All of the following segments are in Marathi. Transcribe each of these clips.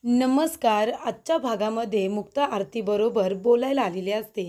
नमस्कार. आजच्या भागामध्ये मुक्ता आरतीबरोबर बोलायला आलेली असते.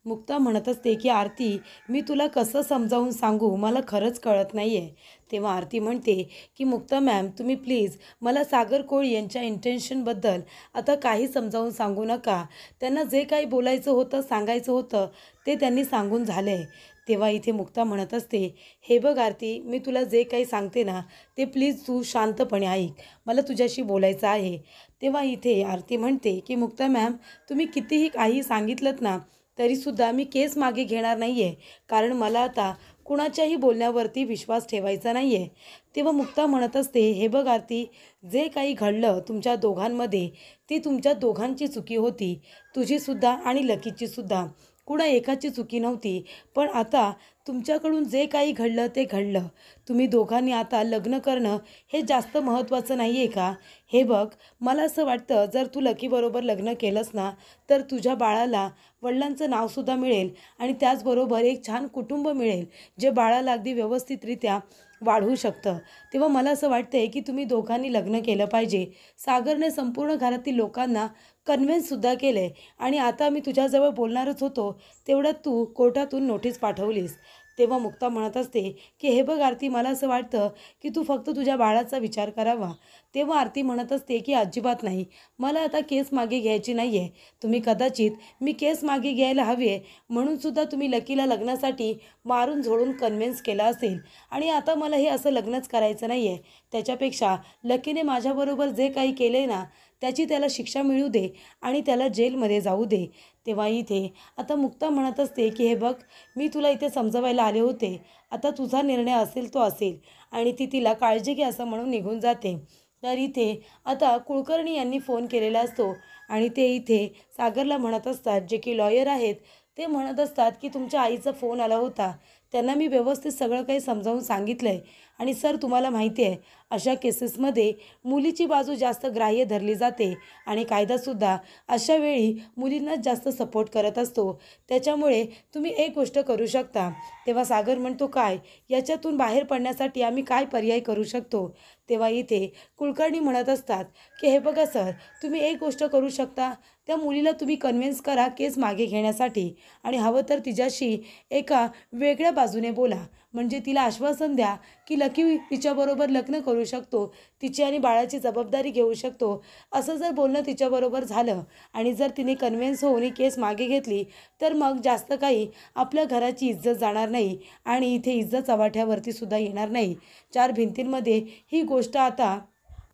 मुक्ता म्हणत असते की आरती, मी तुला कसं समजावून सांगू, मला खरंच कळत नाही आहे. तेव्हा आरती म्हणते की मुक्ता मॅम, तुम्ही प्लीज मला सागर कोळी यांच्या इंटेन्शनबद्दल आता काही समजावून सांगू नका. त्यांना जे काही बोलायचं होतं, सांगायचं होतं ते त्यांनी सांगून झालं आहे. तेव्हा इथे मुक्ता म्हणत असते, हे बघ आरती, मी तुला जे काही सांगते ना ते प्लीज तू शांतपणे ऐक, मला तुझ्याशी बोलायचं आहे. तेव्हा इथे आरती म्हणते की मुक्ता मॅम, तुम्ही कितीही काही सांगितलंत ना तरीसुद्धा मी केस मागे घेणार नाही आहे, कारण मला आता कुणाच्याही बोलण्यावरती विश्वास ठेवायचा नाही आहे. तेव्हा मुक्ता म्हणत असते, हे बघ आरती, जे काही घडलं तुमच्या दोघांमध्ये ती तुमच्या दोघांची चुकी होती, तुझीसुद्धा आणि लकीचीसुद्धा. कुणा एकाची चुकी नव्हती. पण आता तुमच्याकडून जे काही घडलं ते घडलं. तुम्ही दोघांनी आता लग्न करणं हे जास्त महत्त्वाचं नाही आहे का? हे बघ, मला असं वाटतं जर तू लकीबरोबर लग्न केलंस ना तर तुझ्या बाळाला वडिलांचं नावसुद्धा मिळेल आणि त्याचबरोबर एक छान कुटुंब मिळेल, जे बाळाला अगदी व्यवस्थितरित्या वाढवू शकतं. तेव्हा मला असं वाटतंय की तुम्ही दोघांनी लग्न केलं पाहिजे. सागरने संपूर्ण घरातील लोकांना कन्व्हिन्ससुद्धा केलं आहे आणि आता मी तुझ्याजवळ बोलणारच होतो, तेवढ्यात तू कोर्टातून नोटीस पाठवलीस. तेव्हा मुक्ता म्हणत असते की हे बघ आरती, मला असं वाटतं की तू फक्त तुझ्या बाळाचा विचार करावा. तेव्हा आरती म्हणत असते की अजिबात नाही, मला आता केस मागे घ्यायची नाही आहे. तुम्ही कदाचित मी केस मागे घ्यायला हवी आहे म्हणूनसुद्धा तुम्ही लकीला लग्नासाठी मारून झोडून कन्व्हिन्स केला असेल आणि आता मला हे असं लग्नच करायचं नाही आहे. त्याच्यापेक्षा लकीने माझ्याबरोबर जे काही केले ना त्याची त्याला शिक्षा मिळू दे आणि त्याला जेलमध्ये जाऊ दे. तेव्हा इथे आता मुक्ता म्हणत असते की हे बघ, मी तुला इथे समजवायला आले होते, आता तुझा निर्णय असेल तो असेल. आणि ती तिला काळजी घे असं म्हणून निघून जाते. तर इथे आता कुलकर्णी यांनी फोन केलेला असतो आणि ते इथे सागरला म्हणत असतात, जे की लॉयर आहेत, ते म्हणत असतात की तुमच्या आईचा फोन आला होता, त्यांना मी व्यवस्थित सगळं काही समजावून सांगितलं आहे. आणि सर, तुम्हाला माहिती आहे अशा केसेसमध्ये मुलीची बाजू जास्त ग्राह्य धरली जाते आणि कायदासुद्धा अशा वेळी मुलींनाच जास्त सपोर्ट करत असतो. त्याच्यामुळे तुम्ही एक गोष्ट करू शकता. तेव्हा सागर म्हणतो, काय, याच्यातून बाहेर पडण्यासाठी आम्ही काय पर्याय करू शकतो? तेव्हा इथे कुलकर्णी म्हणत असतात की हे बघा सर, तुम्ही एक गोष्ट करू शकता, त्या मुलीला तुम्ही कन्व्हिन्स करा केस मागे घेण्यासाठी आणि हवं तर तिच्याशी एका वेगळ्या बाजूने बोला. म्हणजे तिला आश्वासन द्या की लकी तिच्याबरोबर लग्न करू शकतो, तिची आणि बाळाची जबाबदारी घेऊ शकतो. असं जर बोलणं तिच्याबरोबर झालं आणि जर तिने कन्व्हिन्स होऊन ही केस मागे घेतली तर मग जास्त काही आपल्या घराची इज्जत जाणार नाही आणि इथे इज्जत चव्हाट्यावरती सुद्धा येणार नाही. चार भिंतींमध्ये ही गोष्ट आता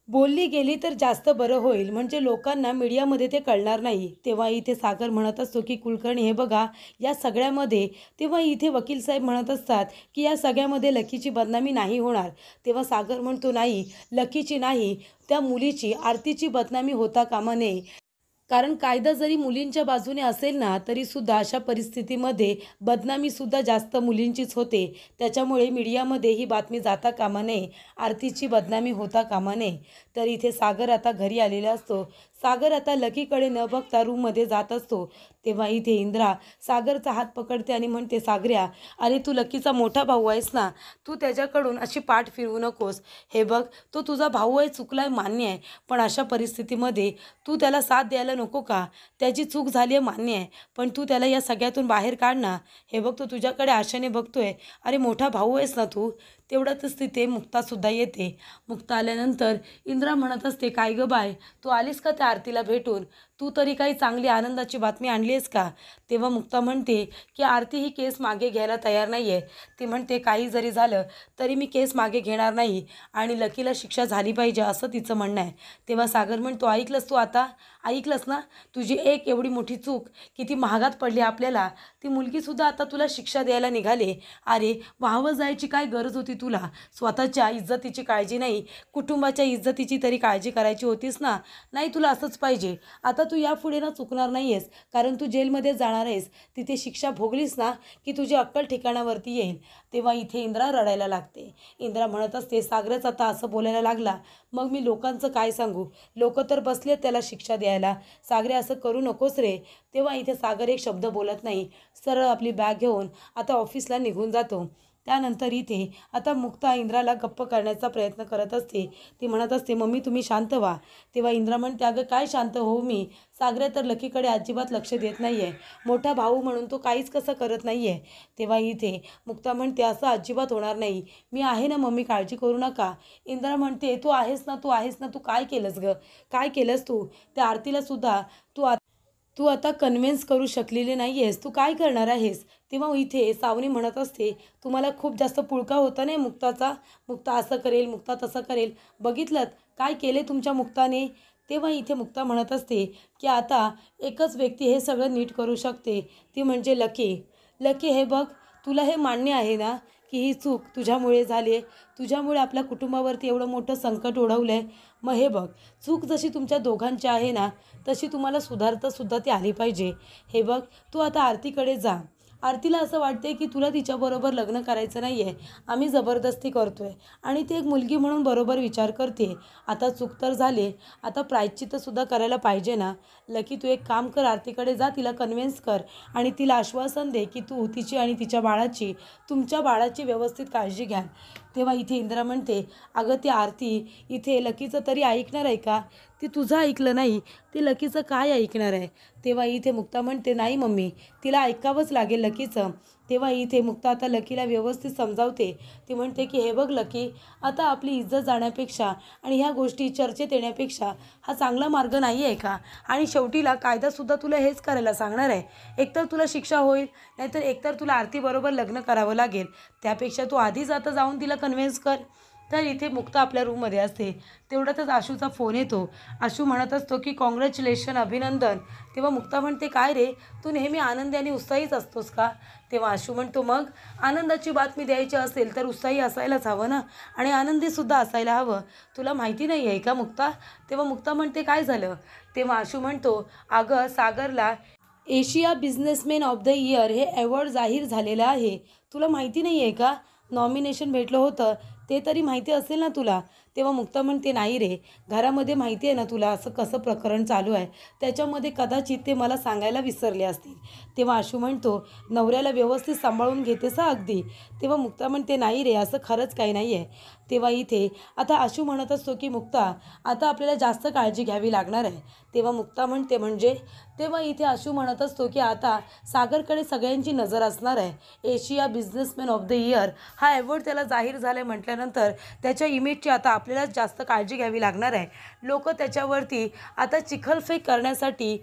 बोलली गेली तर जास्त बरं होईल, म्हणजे लोकांना मीडियामध्ये ते कळणार नाही. तेव्हा इथे सागर म्हणत असतो की कुलकर्णी, हे बघा, या सगळ्यामध्ये, तेव्हा इथे वकील साहेब म्हणत असतात की या सगळ्यामध्ये लकीची बदनामी नाही होणार. तेव्हा सागर म्हणतो, नाही, लकीची नाही, त्या मुलीची, आरतीची बदनामी होता कामा नये. कारण कायदा जरी मुलींच्या बाजूने असेल ना तरीसुद्धा अशा परिस्थितीमध्ये बदनामीसुद्धा जास्त मुलींचीच होते. त्याच्यामुळे मीडियामध्ये ही बातमी जाता कामा नये, आरतीची बदनामी होता कामा नये. तर इथे सागर आता घरी आलेला असतो. सागर आता लकीकडे न बघता रूममध्ये जात असतो. तेव्हा इथे इंद्रा सागरचा हात पकडते आणि म्हणते, सागऱ्या, अरे तू लकीचा मोठा भाऊ आहेस ना, तू त्याच्याकडून अशी पाठ फिरवू नकोस. हे बघ, तो तुझा भाऊ आहे, चुकलाय मान्य आहे, पण अशा परिस्थितीमध्ये तू त्याला साथ द्यायला नको का? त्याची चूक झाली आहे मान्य आहे, पण तू त्याला या सगळ्यातून बाहेर काढ ना. हे बघ, तो तुझ्याकडे आशेने बघतोय. अरे मोठा भाऊ आहेस ना तू. तेवढ्यातच तिथे मुक्तासुद्धा येते. मुक्ता आल्यानंतर इंद्रा म्हणत असते, काय गं बाय, तू आलीस का त्या आरतीला भेटून? तू तरी काही चांगली आनंदाची बातमी आणली आहेस का? तेव्हा मुक्ता म्हणते की आरती ही केस मागे घ्यायला तयार नाही आहे. ती म्हणते, काही जरी झालं तरी मी केस मागे घेणार नाही आणि लकीला शिक्षा झाली पाहिजे, असं तिचं म्हणणं आहे. तेव्हा सागर म्हणतो, ऐकलंस तू आता? ऐकलंस ना? तुझी एक एवढी मोठी चूक किती महागात पडली आपल्याला. ती मुलगीसुद्धा आता तुला शिक्षा द्यायला निघाले. अरे वाहवं जायची काय गरज होती तुला? स्वतःच्या इज्जतीची काळजी नाही, कुटुंबाच्या इज्जतीची तरी काळजी करायची होतीस ना. नाही, तुला असंच पाहिजे. आता तू यापुढे ना चुकणार नाही आहेस, कारण तू जेलमध्ये जाणार आहेस. तिथे शिक्षा भोगलीस ना की तुझी अक्कल ठिकाणावरती येईल. तेव्हा इथे इंद्रा रडायला लागते. इंद्रा म्हणत असते, सागरच आता असं बोलायला लागला, मग मी लोकांचं काय सांगू? लोक तर बसले त्याला शिक्षा द्यायला. सागरे, असं करू नकोस रे. तेव्हा इथे सागर एक शब्द बोलत नाही, सरळ आपली बॅग घेऊन आता ऑफिसला निघून जातो. त्यानंतर इथे आता मुक्ता इंद्राला गप्प करण्याचा प्रयत्न करत असते. ती म्हणत असते, मम्मी तुम्ही शांत व्हा. तेव्हा इंद्रा म्हणते, अगं काय शांत होऊ मी, सागरे तर लकीकडे अजिबात लक्ष देत नाही आहे, मोठा भाऊ म्हणून तो काहीच कसं करत नाही आहे. तेव्हा इथे मुक्ता म्हणते, असं अजिबात होणार नाही, मी आहे ना मम्मी, काळजी करू नका. इंद्रा म्हणते, तू आहेस ना, तू आहेस ना, तू काय केलंस गं, काय केलंस तू, त्या आरतीला सुद्धा तू आता कन्व्हिन्स करू शकलेली नाही आहेस, तू काय करणार आहेस. तेव्हा इथे सावनी म्हणत असते, तुम्हाला खूप जास्त पुळका होता नाही मुक्ताचा, मुक्ता असं करेल, मुक्ता तसं करेल, बघितलं काय केले तुमच्या मुक्ताने. तेव्हा इथे मुक्ता म्हणत असते की आता एकच व्यक्ती हे सगळं नीट करू शकते, ती म्हणजे लकी. लकी हे बघ, तुला हे मान्य आहे ना की ही चूक तुझ्यामुळे झाली आहे, तुझ्यामुळे आपल्या कुटुंबावरती एवढं मोठं संकट ओढवलं आहे. मग हे बघ, चूक जशी तुमच्या दोघांची आहे ना, तशी तुम्हाला सुद्धा ती आली पाहिजे. हे बघ, तू आता आरतीकडे जा. आरतीला असं वाटते की तुला तिच्याबरोबर लग्न करायचं नाही आहे, आम्ही जबरदस्ती करतो आहे, आणि ती एक मुलगी म्हणून बरोबर विचार करते. आता चूक तर झाली, आता प्रायश्चित्तसुद्धा करायला पाहिजे ना. लकी तू एक काम कर, आरतीकडे जा, तिला कन्व्हिन्स कर आणि तिला आश्वासन दे की तू तिची आणि तिच्या बाळाची, तुमच्या बाळाची व्यवस्थित काळजी घ्याल. तेव्हा इथे इंद्रा म्हणते, अगं ती आरती इथे लकीचं तरी ऐकणार आहे का, ती तुझं ऐकलं नाही, ती लकीचं काय ऐकणार आहे. तेव्हा इथे मुक्ता म्हणते, नाही मम्मी, तिला ऐकावंच लागेल लकीचं. तेव्हा इथे मुक्ता आता लकीला व्यवस्थित समजावते. ती म्हणते की हे बघ लकी, आता आपली इज्जत जाण्यापेक्षा आणि ह्या गोष्टी चर्चेत येण्यापेक्षा हा चांगला मार्ग नाही आहे का. आणि शेवटीला कायदासुद्धा तुला हेच करायला सांगणार आहे, एकतर तुला शिक्षा होईल, नाहीतर एकतर तुला आरतीबरोबर लग्न करावं लागेल. त्यापेक्षा तू आधीच आता जाऊन तिला कन्व्हिन्स कर. तर इथे मुक्ता आपल्या रूममध्ये असते. तेवढ्यातच आशूचा फोन येतो. आशू म्हणत असतो की कॉंग्रॅच्युलेशन, अभिनंदन. तेव्हा मुक्ता म्हणते, काय रे, तू नेहमी आनंदी आणि उत्साहीच असतोस का. तेव्हा आशू म्हणतो, मग आनंदाची बातमी द्यायची असेल तर उत्साही असायलाच हवं ना, आणि आनंदीसुद्धा असायला हवं. तुला माहिती नाही आहे का मुक्ता. तेव्हा मुक्ता म्हणते, काय झालं. तेव्हा आशू म्हणतो, अगं सागरला Asia businessman of the year हे अवॉर्ड जाहीर झालेलं आहे, तुला माहिती नाही आहे का. नॉमिनेशन भेटलं होतं, ते तरी माहिती असेल ना तुला. तेव्हा मुक्ता म्हणते, नाही रे, घरामध्ये माहिती आहे ना तुला असं कसं प्रकरण चालू आहे, त्याच्यामध्ये कदाचित ते मला सांगायला विसरले असतील. तेव्हा आशू म्हणतो, नवऱ्याला व्यवस्थित सांभाळून घेतेस अगदी. तेव्हा मुक्ता म्हणते, नाही रे, असं खरंच काही नाही आहे. तेव्हा इथे आता आशू म्हणत असतो की मुक्ता, आता आपल्याला जास्त काळजी घ्यावी लागणार आहे. तेव्हा मुक्ता म्हणते, म्हणजे. तेव्हा इथे आशू म्हणत असतो की आता सागरकडे सगळ्यांची नजर असणार आहे. Asia businessman of the year हा अवॉर्ड त्याला जाहीर झाला आहे म्हटल्यानंतर त्याच्या इमेजची आता आपल्याला जास्त काळजी घ्यावी लागणार आहे. लोक त्याच्यावरती आता चिखलफेक करण्यासाठी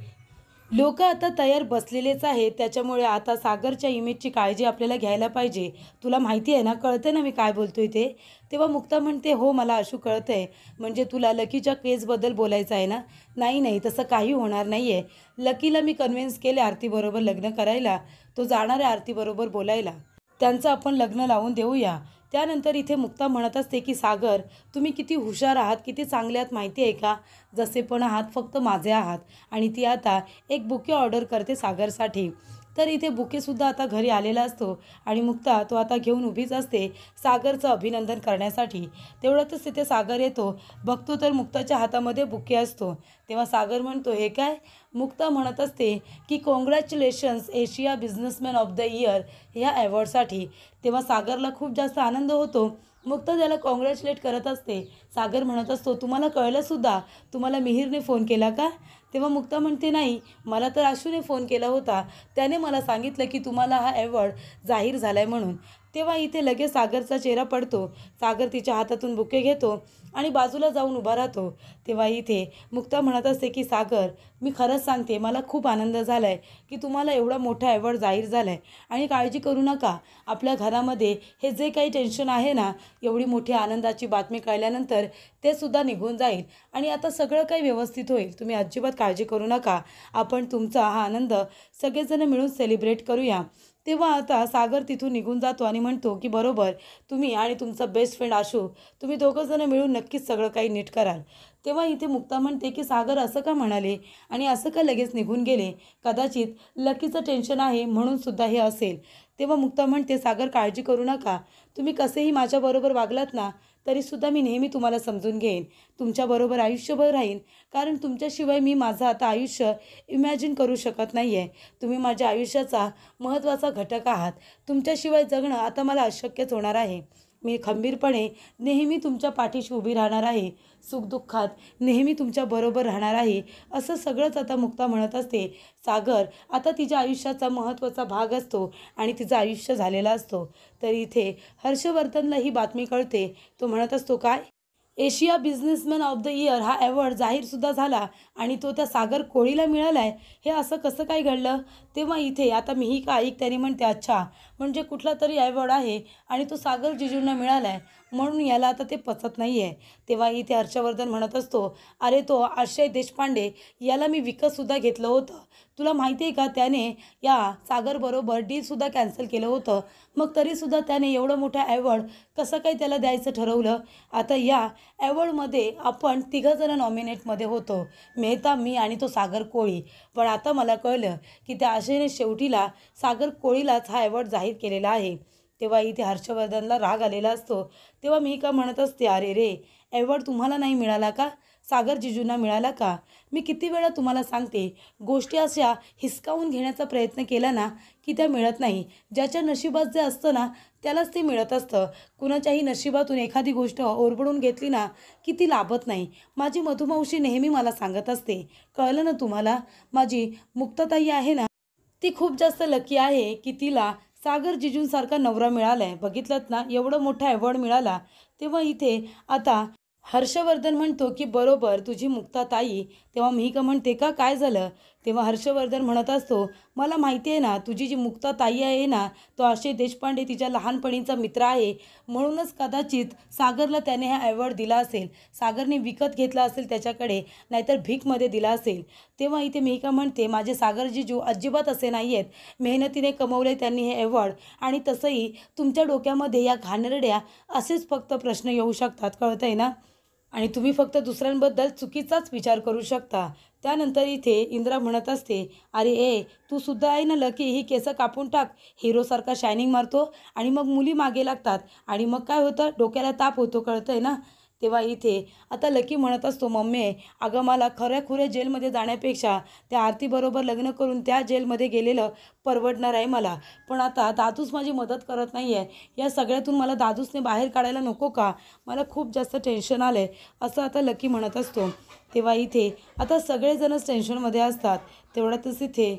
लोक आता तयार बसलेलेच आहेत. त्याच्यामुळे आता सागरच्या इमेजची काळजी आपल्याला घ्यायला पाहिजे. तुला माहिती आहे ना, कळते ना मी काय बोलतोय ते. तेव्हा मुक्ता म्हणते, हो मला आशू कळतं आहे, म्हणजे तुला लकीच्या केसबद्दल बोलायचं आहे ना. नाही नाही, तसं काही होणार नाही आहे. लकीला मी कन्व्हिन्स केले आरतीबरोबर लग्न करायला, तो जाणार आहे आरतीबरोबर बोलायला, त्यांचं आपण लग्न लावून देऊया. त्यानंतर इथे मुक्ता म्हणत असते की सागर, तुम्ही किती हुशार आहात, किती चांगले आहात माहिती आहे का, जसे पण आहात फक्त माझे आहात. आणि ती आता एक बुके ऑर्डर करते सागरसाठी. तर इथे बुकेसुद्धा आता घरी आलेला असतो आणि मुक्ता तो आता घेऊन उभीच असते सागरचं अभिनंदन करण्यासाठी. तेवढ्यातच तिथे सागर येतो. बघतो तर मुक्ताच्या हातामध्ये बुके असतो. तेव्हा सागर म्हणतो, हे काय. मुक्ता म्हणत असते की congratulations Asia businessman of the year ह्या अवॉर्डसाठी. तेव्हा सागरला खूप जास्त आनंद होतो. मुक्ता त्याला कॉंग्रॅच्युलेट करत असते. सागर म्हणत असतो, तुम्हाला कळलंसुद्धा, तुम्हाला मिहिरने फोन केला का. तेव्हा मुक्ता म्हणते, नाही, मला तर आशूने फोन केला होता, त्याने मला सांगितलं की तुम्हाला हा अवॉर्ड जाहीर झाला आहे म्हणून. तेव्हा इथे लगेच सागरचा चेहरा पडतो. सागर तिच्या हातातून बुके घेतो आणि बाजूला जाऊन उभा राहतो. तेव्हा इथे मुक्ता म्हणत असते की सागर, मी खरंच सांगते, मला खूप आनंद झाला आहे की तुम्हाला एवढा मोठा अवॉर्ड जाहीर झाला आहे. आणि काळजी करू नका, आपल्या घरामध्ये हे जे काही टेन्शन आहे ना, एवढी मोठी आनंदाची बातमी कळल्यानंतर ते सुद्धा निघून जाईल आणि आता सगळं काही व्यवस्थित होईल. तुम्ही अजिबात काळजी करू नका, आपण तुमचा हा आनंद सगळेजण मिळून सेलिब्रेट करूया. तेव्हा आता सागर तिथून निघून जातो आणि म्हणतो की बरोबर, तुम्ही आणि तुमचा बेस्ट फ्रेंड आशू, तुम्ही दोघंजणं मिळून नक्कीच सगळं काही नीट कराल. तेव्हा इथे मुक्ता म्हणते की सागर असं का म्हणाले आणि असं का लगेच निघून गेले, कदाचित लकीचं टेन्शन आहे म्हणून सुद्धा हे असेल. तेव्हा मुक्ता म्हणते, सागर काळजी करू नका, तुम्ही कसेही माझ्याबरोबर वागलात ना, तरीसुद्धा मी नेहमी तुम्हाला समजून घेईन, तुमच्याबरोबर आयुष्यभर राहीन, कारण तुमच्याशिवाय मी माझं आता आयुष्य इमॅजिन करू शकत नाही आहे. तुम्ही माझ्या आयुष्याचा महत्त्वाचा घटक आहात. तुमच्याशिवाय जगणं आता मला अशक्यच होणार आहे. मी खंबीरपणे नेहमी तुमच्या पाठीशी उभी राहणार आहे. सुखदुःखात नेहमी तुमच्याबरोबर राहणार आहे. असं सगळंच आता मुक्ता म्हणत असते. सागर आता तिच्या आयुष्याचा महत्त्वाचा भाग असतो आणि तिचं आयुष्य झालेलं असतो. तर इथे हर्षवर्धनला ही बातमी कळते. तो म्हणत असतो, काय Asia businessman of the year हा अवॉर्ड जाहीरसुद्धा झाला आणि तो त्या सागर कोळीला मिळाला आहे. हे असं कसं काय घडलं? तेव्हा इथे आता मीही का त्याने म्हणते, अच्छा, म्हणजे कुठला तरी अवॉर्ड आहे आणि तो सागर जिजूंना मिळाला आहे, म्हणून याला आता ते पचत नाही आहे. तेव्हा इथे हर्षवर्धन म्हणत असतो, अरे तो अक्षय देशपांडे याला मी विकतसुद्धा घेतलं होतं. तुला माहिती आहे का, त्याने या सागरबरोबर डीलसुद्धा कॅन्सल केलं होतं. मग तरीसुद्धा त्याने एवढं मोठं अवॉर्ड कसं काय त्याला द्यायचं ठरवलं? आता या अवॉर्डमध्ये आपण तिघंजणं नॉमिनेटमध्ये होतो, मेहता, मी आणि तो सागर कोळी. पण आता मला कळलं की त्या आशेने शेवटीला सागर कोळीलाच हा अवॉर्ड जाहीर केलेला आहे. तेव्हा इथे हर्षवर्धनला राग आलेला असतो. तेव्हा मी का म्हणत असते, अरे रे, अवॉर्ड तुम्हाला नाही मिळाला का? सागर जिजूंना मिळाला का? मी किती वेळा तुम्हाला सांगते, गोष्टी अशा हिसकावून घेण्याचा प्रयत्न केला ना की त्या मिळत नाही. ज्याच्या नशिबात जे असतं ना त्यालाच ते मिळत असतं. कुणाच्याही नशिबातून एखादी गोष्ट ओरबडून घेतली ना की ती लाभत नाही. माझी मधुमावशी नेहमी मला सांगत असते, कळलं ना तुम्हाला, माझी मुक्ताताई आहे ना, ती खूप जास्त लकी आहे की तिला सागर जिजूंसारखा नवरा मिळाला आहे. बघितलंत ना, एवढं मोठा अवॉर्ड मिळाला. तेव्हा इथे आता हर्षवर्धन म्हणतो की बरोबर तुझी मुक्ताताई. तेव्हा मी का म्हणते, का काय झालं? तेव्हा हर्षवर्धन म्हणत असतो, मला माहिती आहे ना, तुझी जी मुक्ताताई आहे ना, तो अक्षय देशपांडे तिच्या लहानपणीचा मित्र आहे. म्हणूनच कदाचित सागरला त्याने हा अवॉर्ड दिला असेल. सागरने विकत घेतला असेल त्याच्याकडे, नाहीतर भीकमध्ये दिला असेल. तेव्हा इथे मी का म्हणते, माझे सागर जिजू अजिबात असे नाही आहेत. मेहनतीने कमवले त्यांनी हे अवॉर्ड. आणि तसंही तुमच्या डोक्यामध्ये या घाणेरड्या असेच फक्त प्रश्न येऊ शकतात, कळतं आहे ना, आणि तुम्ही फक्त दुसऱ्यांबद्दल चुकीचाच विचार करू शकता. त्यानंतर इथे इंद्रा म्हणत असते, अरे तू सुद्धा आहे ना लकी, ही केसं कापून टाक. हिरोसारखा शायनिंग मारतो आणि मग मुली मागे लागतात आणि मग काय होतं, डोक्याला ताप होतो, कळतं आहे ना. तेव्हा इथे आता लकी म्हणत असतो, मम्मी, अगं मला खऱ्याखुऱ्या जेलमध्ये जाण्यापेक्षा त्या आरतीबरोबर लग्न करून त्या जेलमध्ये गेलेलं परवडणार आहे मला. पण आता दादूच माझी मदत करत नाही आहे. या सगळ्यातून मला दादूसने बाहेर काढायला नको का? मला खूप जास्त टेन्शन आलं आहे, असं आता लकी म्हणत असतो. तेव्हा इथे आता सगळेजणच टेन्शनमध्ये असतात. तेवढ्यातच इथे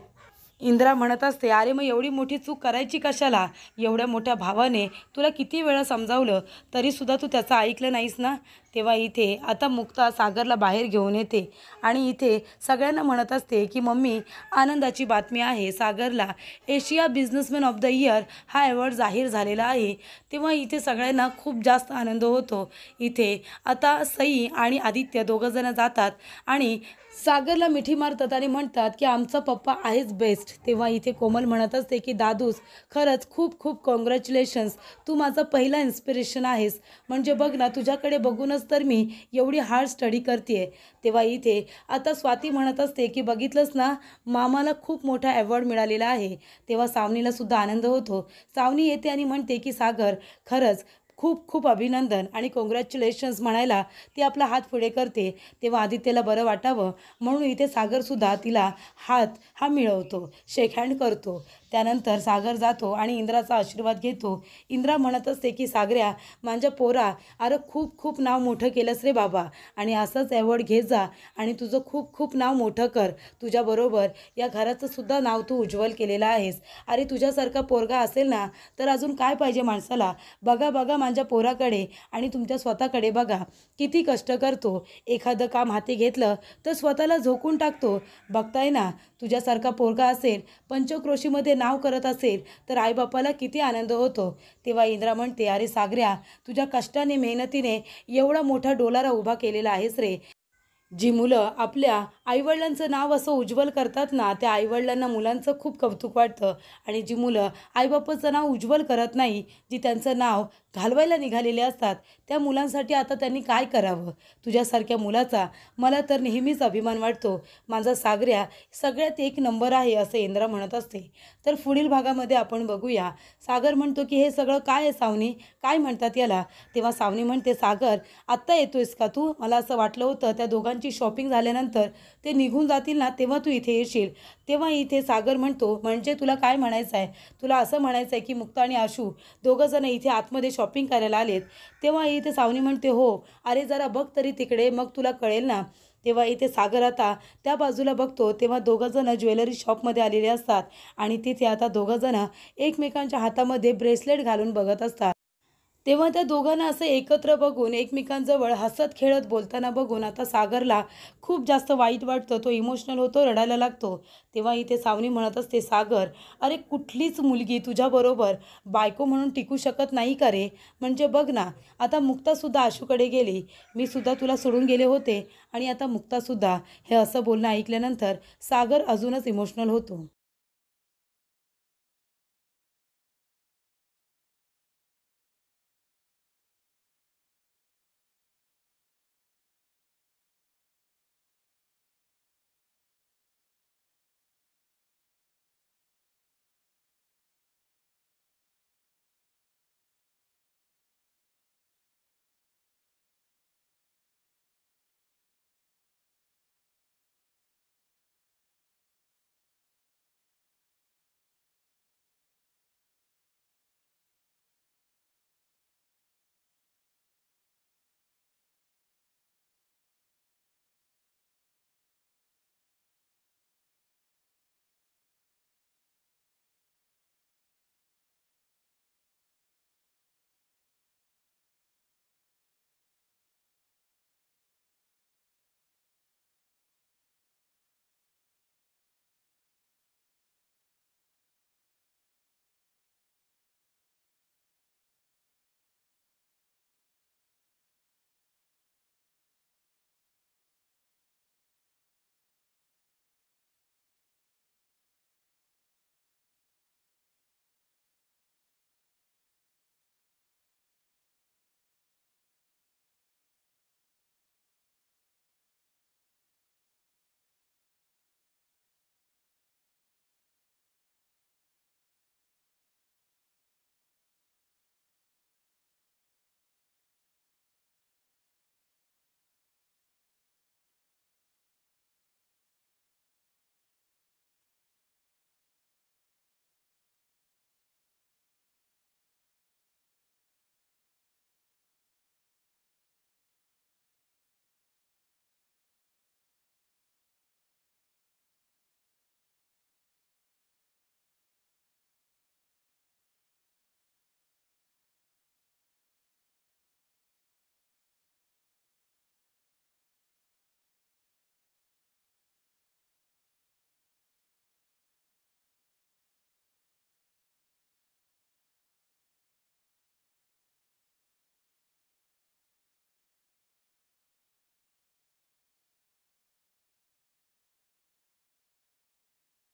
इंद्रा म्हणत असते, अरे मग एवढी मोठी चूक करायची कशाला? एवढ्या मोठ्या भावाने तुला किती वेळा समजावलं तरीसुद्धा तू त्याचं ऐकलं नाहीस ना. तेव्हा इथे आता मुक्ता सागरला बाहेर घेऊन येते आणि इथे सगळ्यांना म्हणत असते की मम्मी, आनंदाची बातमी आहे, सागरला Asia businessman of the year हा अवॉर्ड जाहीर झालेला आहे. तेव्हा इथे सगळ्यांना खूप जास्त आनंद होतो. इथे आता सई आणि आदित्य दोघंजणं जातात आणि सागरला मिठी मारतात आणि म्हणतात की आमचा पप्पा आहेच बेस्ट. तेव्हा इथे कोमल म्हणत असते की दादूस, खरंच खूप खूप कॉंग्रॅच्युलेशन्स, तू माझा पहिला इन्स्पिरेशन आहेस. म्हणजे बघ ना, तुझ्याकडे बघूनच तर मी एवढी हार्ड स्टडी करते. तेव्हा इथे आता स्वाती म्हणत असते की बघितलंच ना, मामाला खूप मोठा अवॉर्ड मिळालेला आहे. तेव्हा सावनीला सुद्धा आनंद होतो. सावनी येते आणि म्हणते की सागर, खरंच खूप खूप अभिनंदन आणि कॉंग्रॅच्युलेशन्स म्हणायला ती आपला हात पुढे करते. तेव्हा आदित्यला बरं वाटावं म्हणून इथे सागरसुद्धा तिला हात हा मिळवतो, शेक हँड करतो. त्यानंतर सागर जातो आणि इंद्राचा आशीर्वाद घेतो. इंद्रा म्हणत असते की सागऱ्या, माझ्या पोरा, अरे खूप खूप नाव मोठं केलंस रे बाबा, आणि असंच अवॉर्ड घे जा आणि तुझं खूप खूप नाव मोठं कर. तुझ्याबरोबर या घराचं सुद्धा नाव तू उज्ज्वल केलेलं आहेस. अरे तुझ्यासारखा पोरगा असेल ना तर अजून काय पाहिजे माणसाला. बघा बघा माझ्या पोराकडे आणि तुमच्या स्वतःकडे बघा, किती कष्ट करतो. एखादं काम हाती घेतलं तर स्वतःला झोकून टाकतो. बघताय ना, तुझ्यासारखा पोरगा असेल, पंचक्रोशीमध्ये नाव करत असेल तर आईबापाला किती आनंद होतो. तेव्हा इंद्रा म्हणते, अरे सागऱ्या, तुझ्या कष्टाने मेहनतीने एवढा मोठा डोलारा उभा केलेला आहेस रे. जी मुलं आपल्या आईवडिलांचं नाव असं उज्ज्वल करतात ना, त्या आईवडिलांना मुलांचं खूप कौतुक वाटतं आणि जी मुलं आईबापाचं नाव उज्ज्वल करत नाही, जी त्यांचं नाव घालवायला निघालेले असतात, त्या मुलांसाठी आता त्यांनी काय करावं? तुझ्यासारख्या मुलाचा मला तर नेहमीच अभिमान वाटतो. माझा सागऱ्या सगळ्यात एक नंबर आहे, असं इंद्रा म्हणत असते. तर पुढील भागामध्ये आपण बघूया, सागर म्हणतो, की "हे सगळं काय आहे सावनी? काय म्हणतात याला?" तेव्हा सावनी म्हणते, "सागर, आत्ता येतोयस का तू? मला असं वाटलं होतं त्या दोघांची शॉपिंग झाल्यानंतर ते निघून जातील ना तेव्हा तू इथे येशील." तेव्हा इथे सागर म्हणतो, "म्हणजे तुला काय म्हणायचं आहे? तुला असं म्हणायचं आहे की मुक्ता आणि आशू दोघं जण इथे आतमध्ये शॉपिंग करायला आलेत?" तेव्हा इथे सावनी म्हणते, "हो." "अरे जरा बघ तरी तिकडे, मग तुला कळेल ना." तेव्हा इथे सागर आता त्या बाजूला बघतो, तेव्हा दोघं जण ज्वेलरी शॉपमध्ये आलेले असतात आणि तिथे आता दोघं जण एकमेकांच्या हातामध्ये ब्रेसलेट घालून बघत असतात. तेव्हा त्या दोघांना असं एकत्र बघून एकमेकांजवळ हसत खेळत बोलताना बघून आता सागरला खूप जास्त वाईट वाटतं. तो इमोशनल होतो, रडायला लागतो. तेव्हा इथे सावनी म्हणत असते, "सागर, अरे कुठलीच मुलगी तुझ्याबरोबर बायको म्हणून टिकू शकत नाही का रे? म्हणजे बघ ना, आता मुक्तासुद्धा आशूकडे गेली. मी सुद्धा तुला सोडून गेले होते आणि आता मुक्तासुद्धा." हे असं बोलणं ऐकल्यानंतर सागर अजूनच इमोशनल होतो.